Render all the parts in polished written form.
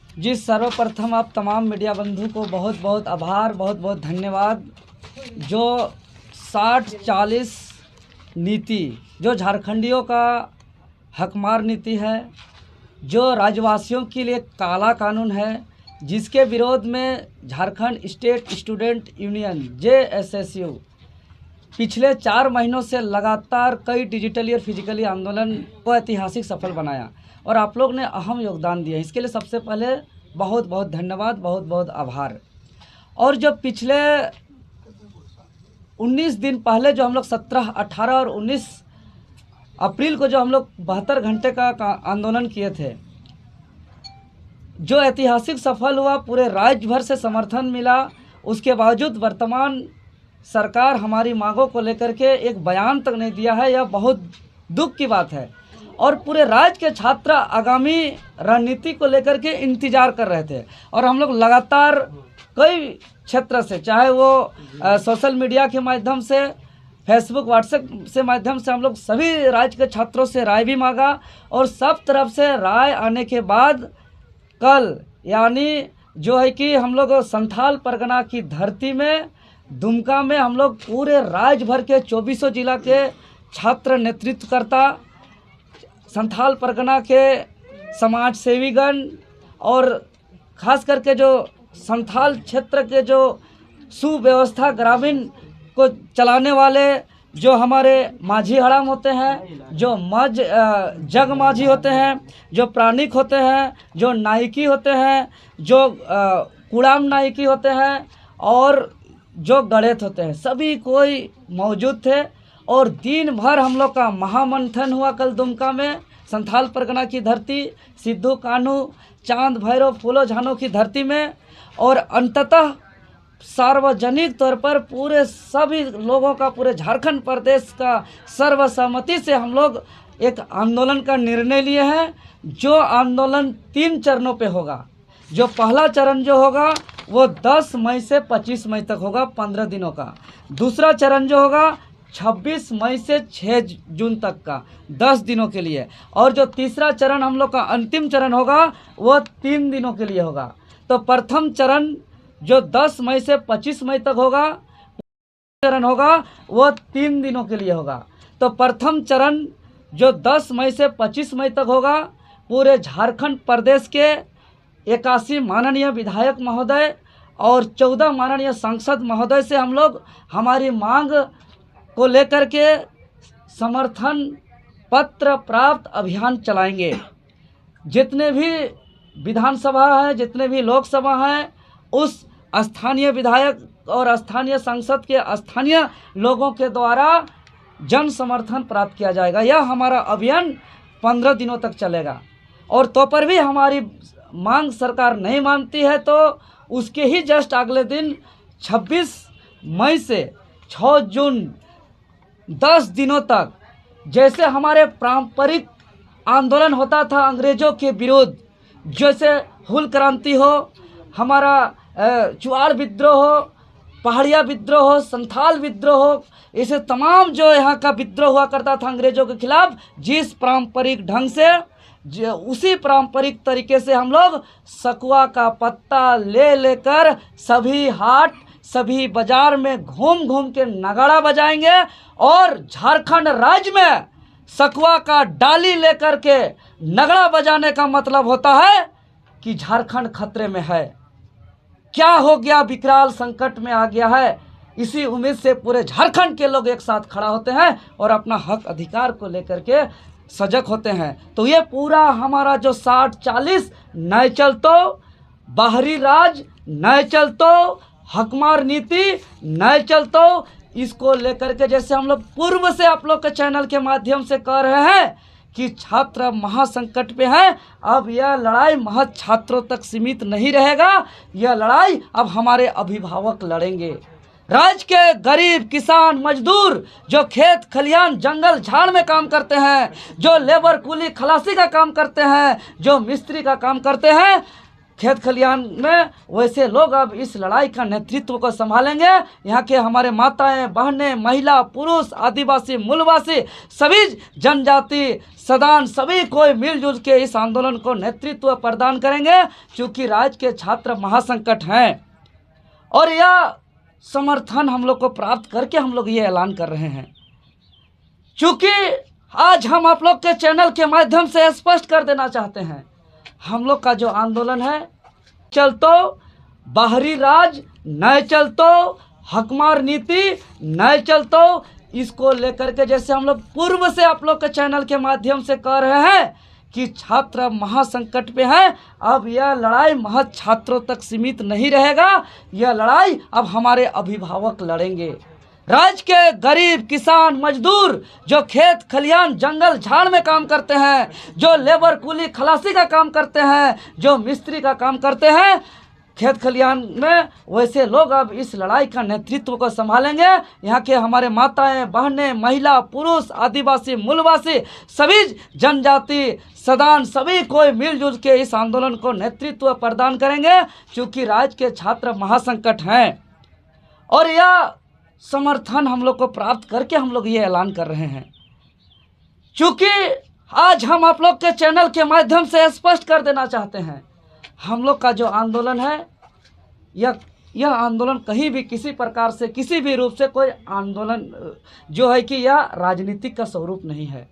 जी, सर्वप्रथम आप तमाम मीडिया बंधु को बहुत बहुत आभार, बहुत बहुत धन्यवाद। जो 60-40 नीति जो झारखंडियों का हकमार नीति है, जो राज्यवासियों के लिए काला कानून है, जिसके विरोध में Jharkhand state student union JSSU पिछले 4 महीनों से लगातार कई डिजिटली और फिजिकली आंदोलन को ऐतिहासिक सफल बनाया और आप लोग ने अहम योगदान दिया। इसके लिए सबसे पहले बहुत बहुत धन्यवाद, बहुत बहुत आभार। और जब पिछले 19 दिन पहले जो हम लोग 17, 18 और 19 अप्रैल को जो हम लोग 72 घंटे का आंदोलन किए थे, जो ऐतिहासिक सफल हुआ, पूरे राज्य भर से समर्थन मिला, उसके बावजूद वर्तमान सरकार हमारी मांगों को लेकर के एक बयान तक नहीं दिया है। यह बहुत दुख की बात है। और पूरे राज्य के छात्र आगामी रणनीति को लेकर के इंतजार कर रहे थे और हम लोग लगातार कई क्षेत्र से, चाहे वो सोशल मीडिया के माध्यम से, फेसबुक, व्हाट्सएप से माध्यम से, हम लोग सभी राज्य के छात्रों से राय भी मांगा और सब तरफ से राय आने के बाद कल यानी जो है कि हम लोग संथाल परगना की धरती में दुमका में हम लोग पूरे राज्य भर के 24 जिला के छात्र नेतृत्वकर्ता, संथाल परगना के समाज सेवीगण और खास करके जो संथाल क्षेत्र के जो सुव्यवस्था ग्रामीण को चलाने वाले जो हमारे माझी हड़ाम होते हैं, जो जग माझी होते हैं, जो प्राणिक होते हैं, जो नायकी होते हैं, जो कुड़ाम नायकी होते हैं और जो गणेत होते हैं, सभी कोई मौजूद थे। और दिन भर हम लोग का महामंथन हुआ कल दुमका में, संथाल परगना की धरती, सिद्धू कान्हू, चांद भैरव, फूलो झानो की धरती में। और अंततः सार्वजनिक तौर पर पूरे सभी लोगों का, पूरे झारखंड प्रदेश का सर्वसम्मति से हम लोग एक आंदोलन का निर्णय लिए हैं। जो आंदोलन 3 चरणों पे होगा। जो पहला चरण जो होगा वो 10 मई से 25 मई तक होगा, 15 दिनों का। दूसरा चरण जो होगा 26 मई से 6 जून तक का, 10 दिनों के लिए। और जो तीसरा चरण हम लोग का अंतिम चरण होगा वो 3 दिनों के लिए होगा। तो प्रथम चरण जो 10 मई से 25 मई तक होगा, चरण होगा वो 3 दिनों के लिए होगा। तो प्रथम चरण जो 10 मई से 25 मई तक होगा, पूरे झारखंड प्रदेश के 81 माननीय विधायक महोदय और 14 माननीय सांसद महोदय से हम लोग हमारी मांग को लेकर के समर्थन पत्र प्राप्त अभियान चलाएंगे। जितने भी विधानसभा है, जितने भी लोकसभा हैं, उस स्थानीय विधायक और स्थानीय सांसद के स्थानीय लोगों के द्वारा जन समर्थन प्राप्त किया जाएगा। यह हमारा अभियान 15 दिनों तक चलेगा। और तो पर भी हमारी मांग सरकार नहीं मानती है तो उसके ही जस्ट अगले दिन 26 मई से 6 जून 10 दिनों तक, जैसे हमारे पारंपरिक आंदोलन होता था अंग्रेजों के विरुद्ध, जैसे हुल क्रांति हो, हमारा चुआड़ विद्रोह हो, पहाड़िया विद्रोह हो, संथाल विद्रोह हो, ऐसे तमाम जो यहाँ का विद्रोह हुआ करता था अंग्रेजों के खिलाफ, जिस पारंपरिक ढंग से, उसी पारंपरिक तरीके से हम लोग सकुआ का पत्ता ले लेकर सभी हाट, सभी बाजार में घूम घूम के नगाड़ा बजाएंगे। और झारखंड राज्य में सकुआ का डाली लेकर के नगाड़ा बजाने का मतलब होता है कि झारखंड खतरे में है, क्या हो गया, विकराल संकट में आ गया है। इसी उम्मीद से पूरे झारखंड के लोग एक साथ खड़ा होते हैं और अपना हक अधिकार को लेकर के सजग होते हैं। तो ये पूरा हमारा जो 60-40 नए चलतो, बाहरी राज नए चलतो, हकमार नीति नए चलतो, इसको लेकर के जैसे हम लोग पूर्व से आप लोग के चैनल के माध्यम से कह रहे हैं कि छात्र महासंकट पे हैं, अब यह लड़ाई महज छात्रों तक सीमित नहीं रहेगा। यह लड़ाई अब हमारे अभिभावक लड़ेंगे। राज्य के गरीब किसान मजदूर जो खेत खलिहान जंगल झाड़ में काम करते हैं, जो लेबर कूली खलासी का काम करते हैं, जो मिस्त्री का काम करते हैं, खेत खलियान में, वैसे लोग अब इस लड़ाई का नेतृत्व को संभालेंगे। यहाँ के हमारे माताएं, बहनें, महिला, पुरुष, आदिवासी, मूलवासी, सभी जनजाति, सदान, सभी कोई मिलजुल के इस आंदोलन को नेतृत्व प्रदान करेंगे, क्योंकि राज्य के छात्र महासंकट हैं और यह समर्थन हम लोग को प्राप्त करके हम लोग ये ऐलान कर रहे हैं। क्योंकि आज हम आप लोग के चैनल के माध्यम से स्पष्ट कर देना चाहते हैं, हम लोग का जो आंदोलन है, चलतो बाहरी राज न चलतो, हकमार नीति न चलतो, इसको लेकर के जैसे हम लोग पूर्व से आप लोग के चैनल के माध्यम से कह रहे हैं कि छात्र महासंकट पे हैं, अब यह लड़ाई महज छात्रों तक सीमित नहीं रहेगा। यह लड़ाई अब हमारे अभिभावक लड़ेंगे। राज्य के गरीब, किसान, मजदूर जो खेत खलियान, जंगल झाड़ में काम करते हैं, जो लेबर, कूली, खलासी का काम करते हैं, जो मिस्त्री का काम करते हैं खेत खलियान में, वैसे लोग अब इस लड़ाई का नेतृत्व को संभालेंगे। यहाँ के हमारे माताएं, बहनें, महिला, पुरुष, आदिवासी, मूलवासी, सभी जनजाति, सदान, सभी कोई मिलजुल के इस आंदोलन को नेतृत्व प्रदान करेंगे, क्योंकि राज्य के छात्र महासंकट हैं और यह समर्थन हम लोग को प्राप्त करके हम लोग ये ऐलान कर रहे हैं। क्योंकि आज हम आप लोग के चैनल के माध्यम से स्पष्ट कर देना चाहते हैं, हम लोग का जो आंदोलन है, यह आंदोलन कहीं भी किसी प्रकार से, किसी भी रूप से कोई आंदोलन जो है कि यह राजनीतिक का स्वरूप नहीं है।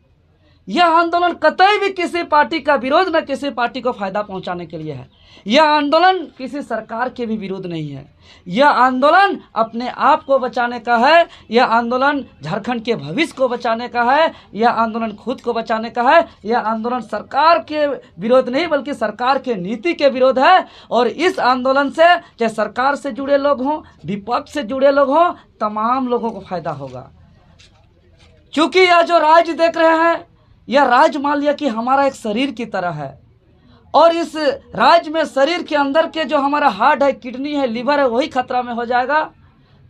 यह आंदोलन कतई भी किसी पार्टी का विरोध, न किसी पार्टी को फायदा पहुंचाने के लिए है। यह आंदोलन किसी सरकार के भी विरोध नहीं है। यह आंदोलन अपने आप को बचाने का है। यह आंदोलन झारखंड के भविष्य को बचाने का है। यह आंदोलन खुद को बचाने का है। यह आंदोलन सरकार के विरोध नहीं, बल्कि सरकार के नीति के विरोध है। और इस आंदोलन से चाहे सरकार से जुड़े लोग हों, विपक्ष से जुड़े लोग हों, तमाम लोगों को फायदा होगा। क्योंकि यह जो राज्य देख रहे हैं, यह राज्य मान लिया कि हमारा एक शरीर की तरह है, और इस राज्य में शरीर के अंदर के जो हमारा हार्ट है, किडनी है, लिवर है, वही खतरा में हो जाएगा,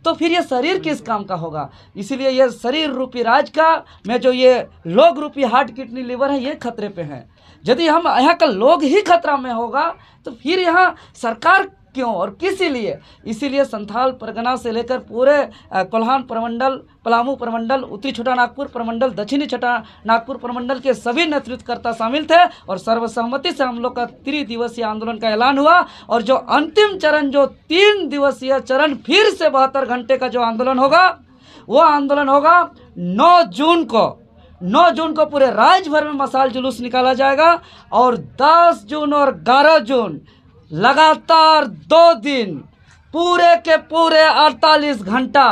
तो फिर ये शरीर किस काम का होगा। इसीलिए ये शरीर रूपी राज्य का में जो ये लोग रूपी हार्ट, किडनी, लिवर है, ये खतरे पे हैं। यदि हम यहाँ का लोग ही खतरा में होगा तो फिर यहाँ सरकार क्यों और किसी लिए। इसीलिए संथाल परगना से लेकर पूरे कोल्हान प्रमंडल, पलामू प्रमंडल, उत्तरी छोटा नागपुर प्रमंडल, दक्षिणी छोटा नागपुर प्रमंडल के सभी नेतृत्वकर्ता शामिल थे और सर्वसम्मति से हम लोग का 3 दिवसीय आंदोलन का ऐलान हुआ। और जो अंतिम चरण, जो 3 दिवसीय चरण, फिर से 72 घंटे का जो आंदोलन होगा, वो आंदोलन होगा 9 जून को। 9 जून को पूरे राज्य भर में मशाल जुलूस निकाला जाएगा और 10 जून और 11 जून लगातार 2 दिन पूरे के पूरे 48 घंटा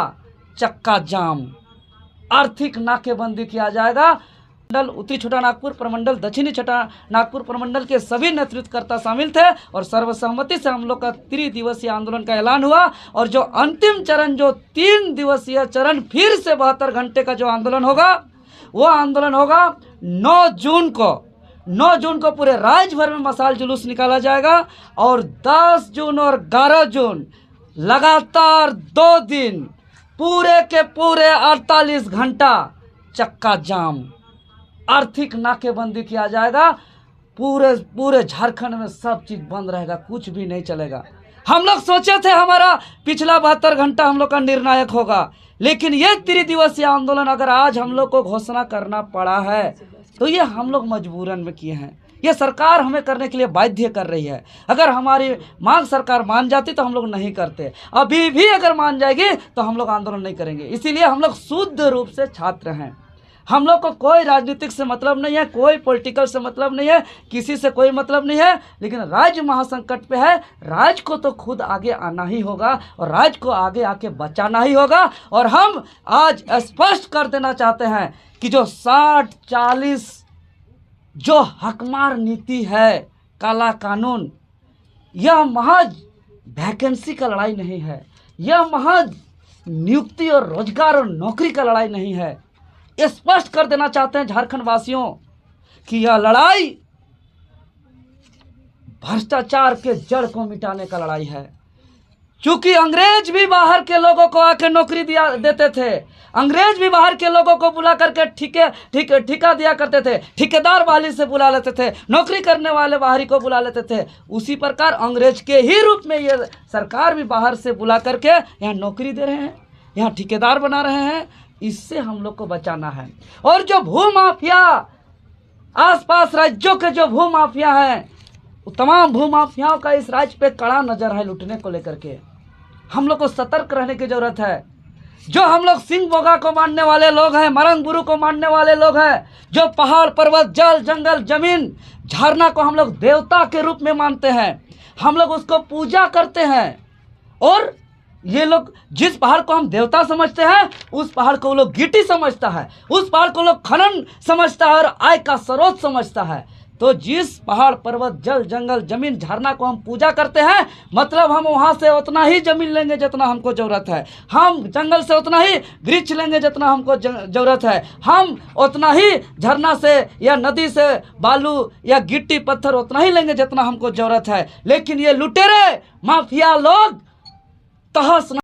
चक्का जाम, आर्थिक नाकेबंदी किया जाएगा। मंडल, उत्तरी छोटा नागपुर प्रमंडल, दक्षिणी छोटा नागपुर प्रमंडल के सभी नेतृत्वकर्ता शामिल थे और सर्वसम्मति से हम लोग का 3 दिवसीय आंदोलन का ऐलान हुआ। और जो अंतिम चरण, जो 3 दिवसीय चरण, फिर से 72 घंटे का जो आंदोलन होगा, वो आंदोलन होगा 9 जून को। 9 जून को पूरे राज्य भर में मशाल जुलूस निकाला जाएगा और 10 जून और 11 जून लगातार 2 दिन पूरे के पूरे 48 घंटा चक्का जाम, आर्थिक नाकेबंदी किया जाएगा। पूरे झारखंड में सब चीज़ बंद रहेगा, कुछ भी नहीं चलेगा। हम लोग सोचे थे हमारा पिछला 72 घंटा हम लोग का निर्णायक होगा, लेकिन ये 3 दिवसीय आंदोलन अगर आज हम लोग को घोषणा करना पड़ा है तो ये हम लोग मजबूरन में किए हैं। ये सरकार हमें करने के लिए बाध्य कर रही है। अगर हमारी मांग सरकार मान जाती तो हम लोग नहीं करते। अभी भी अगर मान जाएगी तो हम लोग आंदोलन नहीं करेंगे। इसीलिए हम लोग शुद्ध रूप से छात्र हैं। हम लोग को कोई राजनीतिक से मतलब नहीं है, कोई पॉलिटिकल से मतलब नहीं है, किसी से कोई मतलब नहीं है। लेकिन राज्य महासंकट पे है, राज्य को तो खुद आगे आना ही होगा और राज्य को आगे आके बचाना ही होगा। और हम आज स्पष्ट कर देना चाहते हैं कि जो 60-40 जो हकमार नीति है, काला कानून, यह महज वैकेंसी का लड़ाई नहीं है, यह महज नियुक्ति और रोजगार और नौकरी का लड़ाई नहीं है। स्पष्ट कर देना चाहते हैं झारखंड वासियों कि यह लड़ाई भ्रष्टाचार के जड़ को मिटाने का लड़ाई है। चूंकि अंग्रेज भी बाहर के लोगों को आके नौकरी देते थे, अंग्रेज भी बाहर के लोगों को बुला करके ठिका दिया करते थे, ठेकेदार बहाली से बुला लेते थे, नौकरी करने वाले बाहरी को बुला लेते थे। उसी प्रकार अंग्रेज के ही रूप में ये सरकार भी बाहर से बुला करके यहाँ नौकरी दे रहे हैं, यहाँ ठेकेदार बना रहे हैं। इससे हम लोग को बचाना है। और जो भूमाफिया, आसपास राज्यों के जो भूमाफिया हैं, तमाम भूमाफियाओं का इस राज्य पे कड़ा नजर है लूटने को लेकर के। हम लोग को सतर्क रहने की जरूरत है। जो हम लोग सिंह बोगा को मानने वाले लोग हैं, मरंग बुरु को मानने वाले लोग हैं, जो पहाड़ पर्वत जल जंगल जमीन झरना को हम लोग देवता के रूप में मानते हैं, हम लोग उसको पूजा करते हैं। और ये लोग जिस पहाड़ को हम देवता समझते हैं, उस पहाड़ को वो लोग गिट्टी समझता है, उस पहाड़ को लोग खनन समझता है और आय का स्रोत समझता है। तो जिस पहाड़ पर्वत जल जंगल जमीन झरना को हम पूजा करते हैं, मतलब हम वहाँ से उतना ही जमीन लेंगे जितना हमको ज़रूरत है, हम जंगल से उतना ही वृक्ष लेंगे जितना हमको ज़रूरत है, हम उतना ही झरना से या नदी से बालू या गिट्टी पत्थर उतना ही लेंगे जितना हमको ज़रूरत है। लेकिन ये लुटेरे माफिया लोग तहस